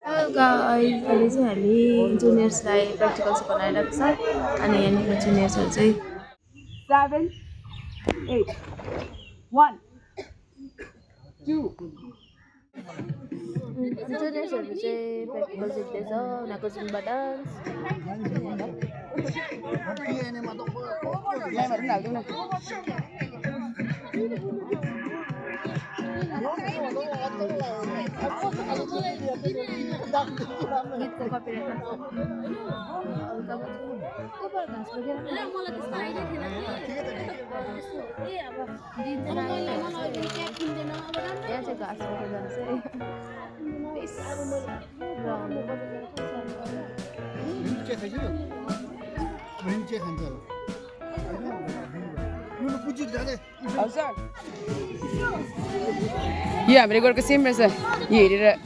Guys अहिले चाहिँ हामी जुनियर्सलाई प्र्याक्टिकल्स बनाइरहेको छ अनि यहाँनिर जुनियर्सहरू चाहिँ 7 8 1 2 जुनियर्सहरू चाहिँ प्र्याक्टिकल सिक्दैछ उनीहरूको जुम्बा डान्स गीतको कपिराइट यहाँ चाहिँ घाँस बोकेर यो हामीले गरेको सेम रहेछ यो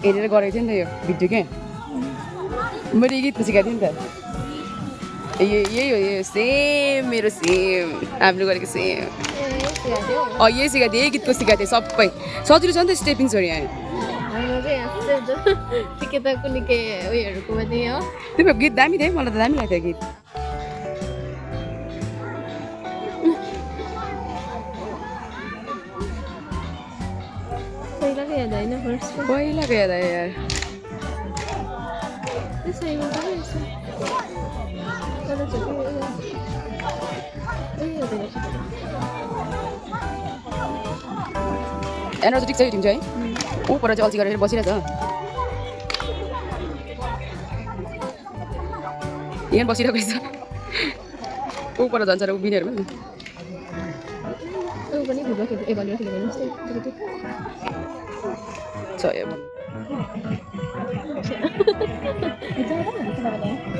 हेरेर गरेको थिएँ नि त यो भिडियो के मैले गीत सिकाएको थिएँ नि त यही हो यो सेम मेरो सेम हामीले गरेको सेम यही सिकाएको थिएँ यही गीतको सिकाएको थिएँ सबै सजिलो छ नि त स्टेपिङ्सहरू यहाँ त्यो गीत दामी थियो मलाई त दामी लाग्थ्यो गीत पहिलाको याद आयो यार एनर्जेटिक चाहिँ तिमी चाहिँ है ऊ पर चाहिँ अल्छी गरेर बसिरहेछ यहाँ बसिरहेको रहेछ ऊ पर जान्छ र ऊ बिनेहरू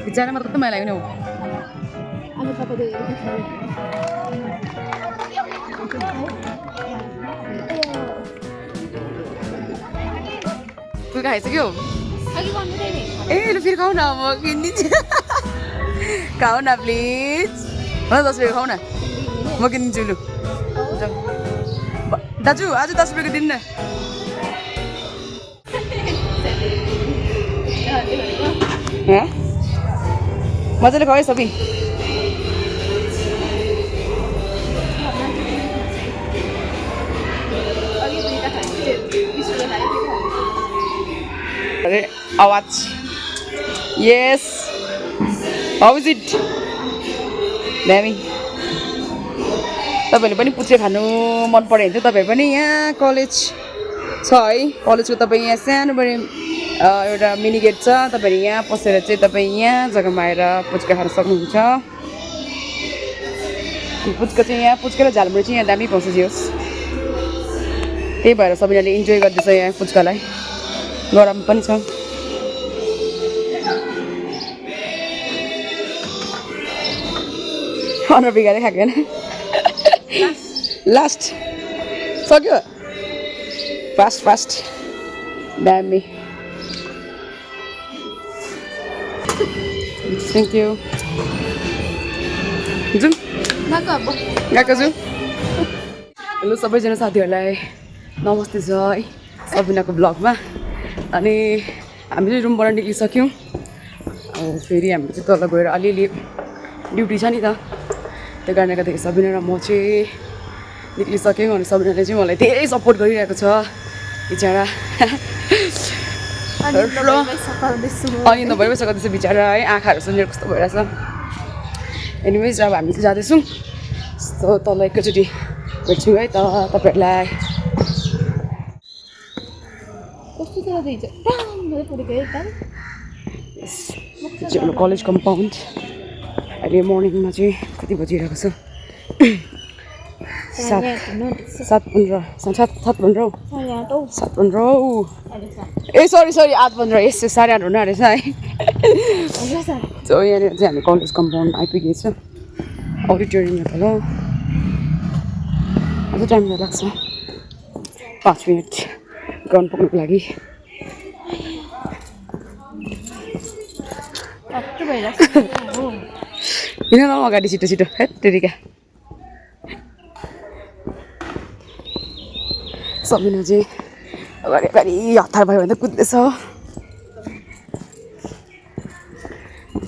बिचरामा त कस्तो माया लाग्यो नि हौ खाइसक्यो ए लु फेरि खाऊ न म किनिदिन्छु खाऊ न प्लिज ल 10 रुपियाँ खाऊ न म किनिदिन्छु लु दाजु आज 10 रुपियाँको दिनु न मजाले खाऊ है सबै आवाज यस हाउ इज इट दामी तपाईँहरूले पनि पुच्रे खानु मन पऱ्यो भने चाहिँ तपाईँहरू पनि यहाँ कलेज छ है कलेजको तपाईँ यहाँ सानोबडे एउटा मिनी गेट छ तपाईँहरू यहाँ पसेर चाहिँ तपाईँ यहाँ जग्गामा आएर पुच्का खान सक्नुहुन्छ पुच्का चाहिँ यहाँ पुच्का र झालमुरी चाहिँ यहाँ दामी पाउँछ जियोस् त्यही भएर सबैजनाले इन्जोय गर्दैछ यहाँ पुच्कालाई गरम पनि छ अनुहार बिगारै खाएको होइन लास्ट सक्यो फास्ट दामी थ्याङ्क यू जाउँ गएको जाउँ हेलो सबैजना साथीहरूलाई नमस्ते छ है सबिनाको ब्लगमा अनि हामीले रुमबाट निक्लिसक्यौँ फेरि हामीले चाहिँ तल गएर अलिअलि ड्युटी छ नि त त्यो कारणले गर्दाखेरि सबिना र म चाहिँ निक्लिसक्यौँ अनि सबिनाले चाहिँ मलाई धेरै सपोर्ट गरिरहेको छ बिचरा अनि त भइबस्छ त्यसो बिचरा है आँखाहरू सुनेर कस्तो भइरहेछ एनिवेज अब हामी चाहिँ जाँदैछौँ यस्तो तल एकैचोटि भेट्छु है त तपाईँहरूलाई हाम्रो कलेज कम्पाउन्ड अहिले मर्निङमा चाहिँ कति बजिरहेको छ 7:15 ए सरी 8:15 यस 8:30 हुनु रहेछ है सो यहाँनिर चाहिँ हामी कलेज कम्पाउन्ड आइपुगेछ अडिटोरियम त ल अझ टाइम लाग्छ 5 मिनट ग्राउन्ड पुग्नुको लागि किन न अगाडि छिटो छिटो हेट तेरिका सबिना चाहिँ अगाडि हतार भयो भने त कुद्दैछ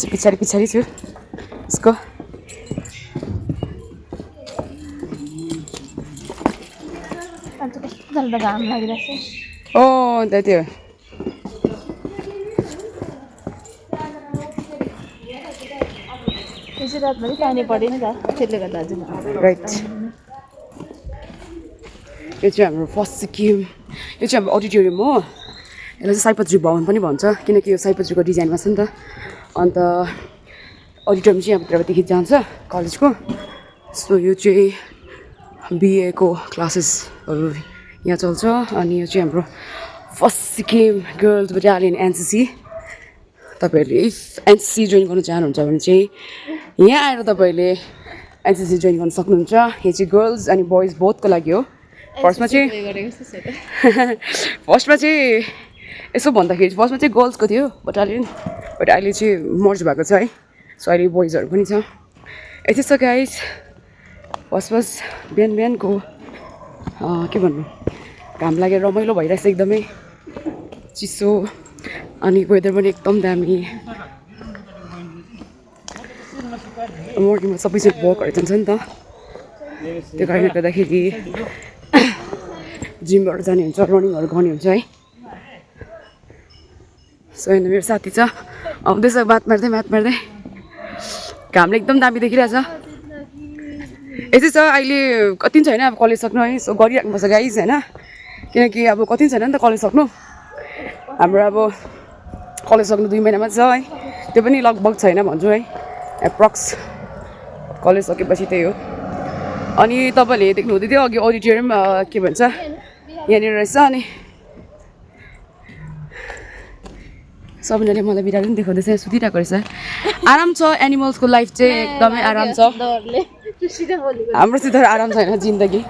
पछाडि छु उसको आज कस्तो जल्दो घाम लागिरहेछ ओ त्यही हो हिजो रातभरि पानी पऱ्यो नि त त्यसले गर्दा आज राइट यो चाहिँ हाम्रो फर्स्ट सिक्किम यो चाहिँ हाम्रो अडिटोरियम हो यसलाई चाहिँ सयपत्री भवन पनि भन्छ किनकि यो सयपत्रीको डिजाइनमा छ नि त अन्त अडिटोरियम चाहिँ यहाँभित्रदेखि जान्छ कलेजको सो यो चाहिँ बिएको क्लासेसहरू यहाँ चल्छ अनि यो चाहिँ हाम्रो first Sikkim girls battalion NCC तपाईँहरूले इफ एनसिसी जोइन गर्नु चाहनुहुन्छ भने चाहिँ यहाँ आएर तपाईँहरूले एनसिसी जोइन गर्न सक्नुहुन्छ यो चाहिँ गर्ल्स अनि बोइज बोथको लागि हो फर्स्टमा चाहिँ यसो भन्दाखेरि फर्स्टमा चाहिँ गर्ल्सको थियो बटालियन बट अहिले चाहिँ मर्ज भएको छ है सो अहिले बोइजहरू पनि छ यति छ गाइस फर्स्ट बिहानको के भन्नु घाम लागेर रमाइलो भइरहेछ एकदमै चिसो अनि वेदर पनि एकदम दामी मर्निङमा सबैजना वर्कहरू जान्छ नि त त्यो कारणले गर्दाखेरि जिमहरू जाने हुन्छ रनिङहरू गर्ने हुन्छ है सो यहाँ मेरो साथी छ आउँदैछ बात मार्दै घामले एकदम दामी देखिरहेछ यस्तै छ अहिले कति छैन अब कलेज सक्नु है सो गरिराख्नुपर्छ गाइस होइन किनकि अब कति छैन नि त कलेज सक्नु हाम्रो अब कलेज सक्नु 2 महिनामा छ है त्यो पनि लगभग छैन भन्छु है एप्रोक्स कलेज सकेपछि त्यही हो अनि तपाईँले देख्नु हुँदै थियो अघि अडिटोरियम के भन्छ यहाँनिर रहेछ अनि सबैजनाले मलाई बिरालो पनि देखाउँदैछ सुतिरहेको रहेछ आराम छ एनिमल्सको लाइफ चाहिँ एकदमै आराम छ हाम्रोसित आराम छैन जिन्दगी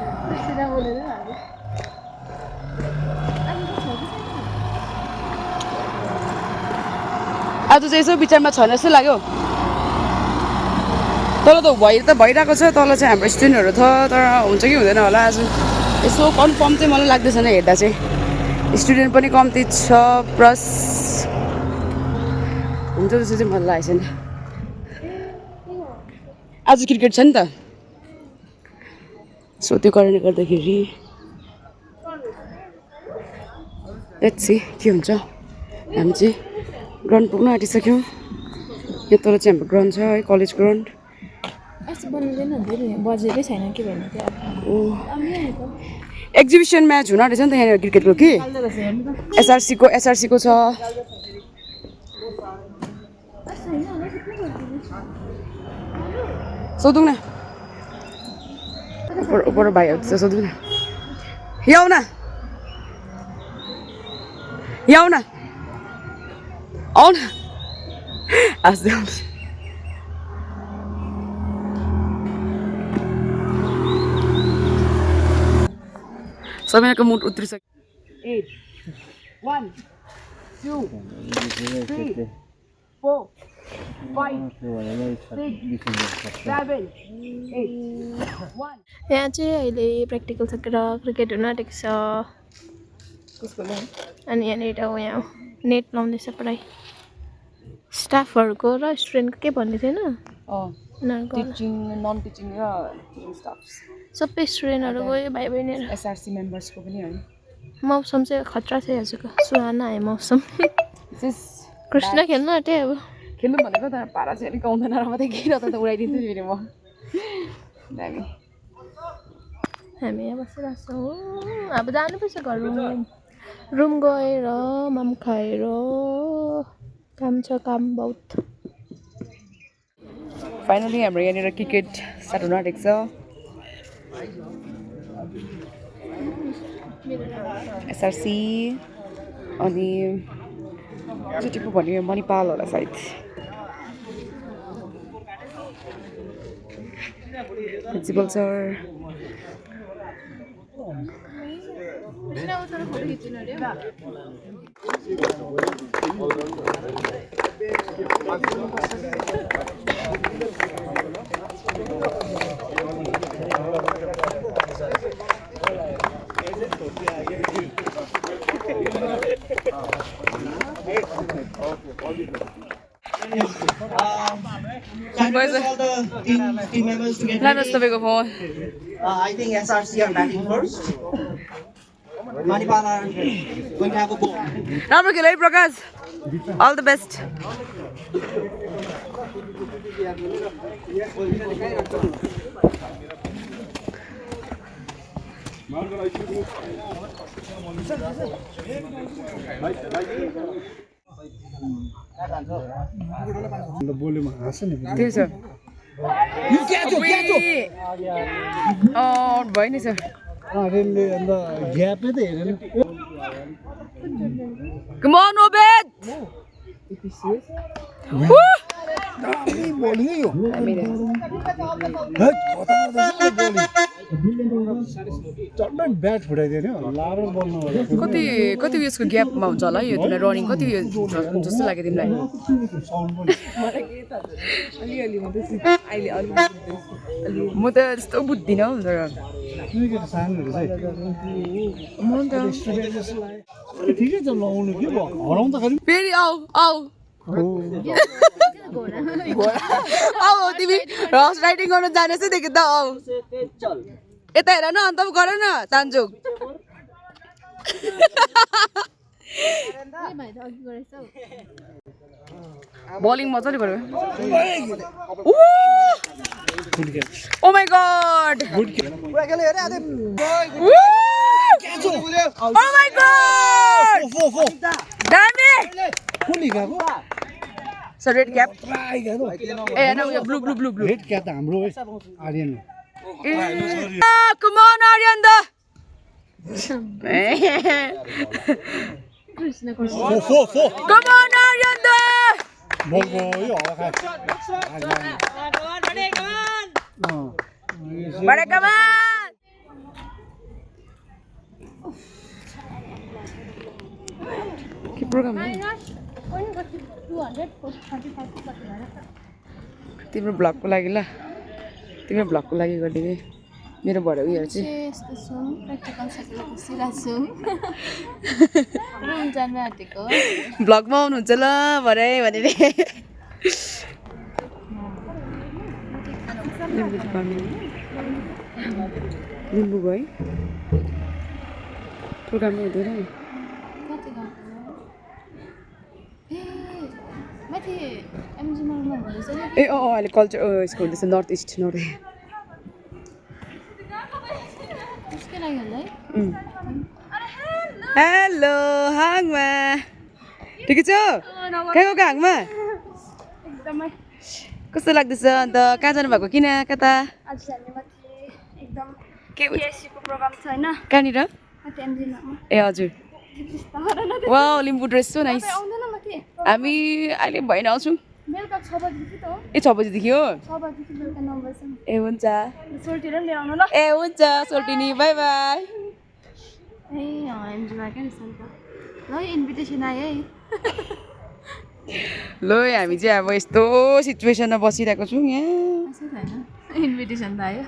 आज चाहिँ यसो विचारमा छैन जस्तो लाग्यो तल त भइरहेको छ तल चाहिँ हाम्रो स्टुडेन्टहरू छ तर हुन्छ कि हुँदैन होला आज यसो कन्फर्म चाहिँ मलाई लाग्दैछ हेर्दा चाहिँ स्टुडेन्ट पनि कम्ती छ प्लस हुन्छ जस्तो चाहिँ मलाई लागेको छैन आज क्रिकेट छ नि त सो त्यो कारणले गर्दाखेरि लेट्स सी के हुन्छ हामी चाहिँ ग्राउन्ड पुग्न आँटिसक्यौँ यहाँ तल चाहिँ हाम्रो ग्राउन्ड छ है कलेज ग्राउन्ड बजेकै छैन के भन्नु एक्जिबिसन म्याच हुन आँटेछ नि त यहाँनिर क्रिकेटको कि एसआरसीको छ सोधौँ न ऊपर भाइहरू सोधौँ न यहाँ आऊ न आऊ न हाँस्दै आउँछ सबैको मुड उत्रिसक्यो 8 1 2 3 4 5 6 7 8 1 यहाँ चाहिँ अहिले प्र्याक्टिकल सकेर क्रिकेट हुन आँटेको छ अनि यहाँनिर यहाँ नेट लाउँदैछ प्रायः स्टाफहरूको र स्टुडेन्टको के भन्ने थिएन टिचिङ नन टिचिङ र टिचिङ स्टाफ्स सबै स्टुडेन्टहरू गयो भाइ बहिनीहरू एसआरसी मेम्बर्सको पनि है मौसम चाहिँ खतरा छ आजको सुहाना है मौसम कृष्ण खेल्नु आँटे अब खेल्नु भनेको तर पारा चाहिँ अलिक आउँदैन र मात्रै किन त उडाइदिन्छु फेरि म दामी हामी यहाँ बसिरहेको छौँ अब जानुपर्छ घर रुम गएर माम खाएर काम छ काम बहुत फाइनली हाम्रो यहाँनिर क्रिकेट स्टार्ट हुन आँटेको छ एसआरसी अनि जिटिपी भन्यो मणिपाल होला सायद principal sir Can you all the team members to get लानुहोस् ready? तपाईँको phone I think SRC are batting first. Manipal are going to have a ball. राम्रो खेल है प्रकाश अल द बेस्ट त्यही छ भयो नि sir Come on, Obed! Bat फुटाइदियो कति कति उयसको ग्यापमा हुन्छ होला यो तिमीलाई रनिङ कति उयो जस्तो लाग्यो तिमीलाई म त त्यस्तो बुझ्दिनँ हौ तर ठिकै छ लाउनु के भयो हराउँदाखेरि फेरि आऊ आऊ आऊ तिमी हर्स राइडिङ गर्न जाने चाहिँ देख्यो त आऊ यता हेर न अन्त गर न तान्जुक बलिङ मजाले गर्यो oh my god oh my god दामी सर रेड क्याप ए न उयो blue blue blue blue red क्या त हाम्रो Aryan come on Aryan the come on Aryan the बलको यो हवा खाए बडा कमान के प्रोग्राम तिम्रो ब्लगको लागि ल तिम्रो ब्लगको लागि गरिदिए मेरो भएर उयो चाहिँ यस्तो छु प्र्याक्टिकल सकेर बसिरहेको छु रुम जानु आँटेको ब्लगमा आउनुहुन्छ ल भरे भनेर लिम्बू गयो प्रोग्राम हुँदैन कति गाउँ ए माथि एमजी मलमा हुँदैछ नि ए अँ अहिले कल्चर यसको हुँदैछ नर्थ इस्ट नर्थ त्यसकै लागि होला है हेलो हाङमा ठिकै छ कहाँ गएको हाङमा एकदमै कस्तो लाग्दैछ अन्त कहाँ जानुभएको किन कता आज हामी माथि एकदम के केएससीको प्रोग्राम छ होइन कहाँनिर माथि एमजिनमा ए हजुर वा लिम्बू ड्रेस सो नाइस आउँदैन माथि हामी अहिले भएन आउँछौँ बेलुका 6 बजीदेखि त हो ए 6 बजीदेखि हो 6 बजीदेखि बेलुका 9 बजीसम्म ए हुन्छ सोल्टीहरू पनि लिएर आउनु ल ए हुन्छ सोल्टिनी बाई बाई ए एमजिमा क्या नि सन्त ल इन्भिटेसन आयो है ल हामी चाहिँ अब यस्तो सिचुएसनमा बसिरहेको छौँ यहाँ इन्भिटेसन त आयो